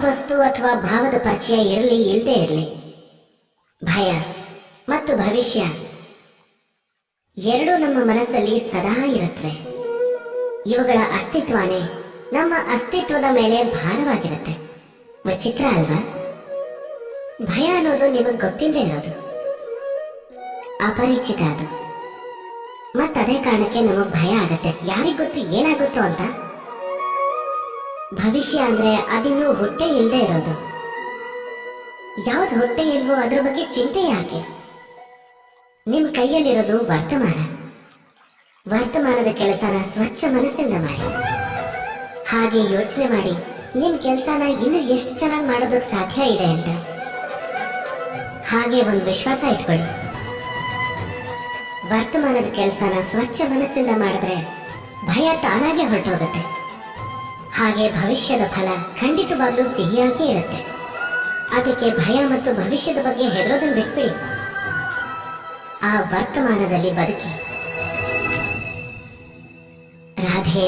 ವಸ್ತು ಅಥವಾ ಭಾವದ ಪರಿಚಯ ಇರಲಿ ಇಲ್ಲದೆ ಇರಲಿ, ಭಯ ಮತ್ತು ಭವಿಷ್ಯ ಎರಡೂ ನಮ್ಮ ಮನಸ್ಸಲ್ಲಿ ಸದಾ ಇರುತ್ತವೆ. ಇವುಗಳ ಅಸ್ತಿತ್ವನೇ ನಮ್ಮ ಅಸ್ತಿತ್ವದ ಮೇಲೆ ಭಾರವಾಗಿರುತ್ತೆ. ವಿಚಿತ್ರ ಅಲ್ವಾ? ಭಯ ಅನ್ನೋದು ನಿಮಗೆ ಗೊತ್ತಿಲ್ಲದೆ ಇರೋದು, ಅಪರಿಚಿತ ಅದು. ಮತ್ತದೇ ಕಾರಣಕ್ಕೆ ನಮಗ್ ಭಯ ಆಗತ್ತೆ. ಯಾರಿಗೊತ್ತು ಏನಾಗುತ್ತೋ ಅಂತ. ಭವಿಷ್ಯ ಅಂದ್ರೆ ಅದಿನ್ನೂ ಹೊಟ್ಟೆ ಇಲ್ಲದೆ ಇರೋದು. ಯಾವ್ದು ಹೊಟ್ಟೆ ಇಲ್ವೋ ಅದ್ರ ಬಗ್ಗೆ ಚಿಂತೆ ಯಾಕೆ? ನಿಮ್ ಕೈಯಲ್ಲಿರೋದು ವರ್ತಮಾನ. ವರ್ತಮಾನದ ಕೆಲಸನ ಸ್ವಚ್ಛ ಮನಸ್ಸಿಂದ ಮಾಡಿ. ಹಾಗೆ ಯೋಚನೆ ಮಾಡಿ ನಿಮ್ ಕೆಲಸನ ಇನ್ನು ಎಷ್ಟು ಚೆನ್ನಾಗಿ ಮಾಡೋದಕ್ಕೆ ಸಾಧ್ಯ ಇದೆ ಅಂತ. ಹಾಗೆ ಒಂದು ವಿಶ್ವಾಸ ಇಟ್ಕೊಳ್ಳಿ, ವರ್ತಮಾನದ ಕೆಲಸನ ಸ್ವಚ್ಛ ಮನಸ್ಸಿಂದ ಮಾಡಿದ್ರೆ ಭಯ ತಾನಾಗೆ ಹೊರಟೋಗುತ್ತೆ. ಹಾಗೆ ಭವಿಷ್ಯದ ಫಲ ಖಂಡಿತವಾಗ್ಲೂ ಸಿಹಿಯಾಗಿ ಇರುತ್ತೆ. ಅದಕ್ಕೆ ಭಯ ಮತ್ತು ಭವಿಷ್ಯದ ಬಗ್ಗೆ ಹೆದರೋದನ್ನು ಬಿಟ್ಬಿಡಿ. ಆ ವರ್ತಮಾನದಲ್ಲಿ ಬದುಕಿ. ರಾಧೆ.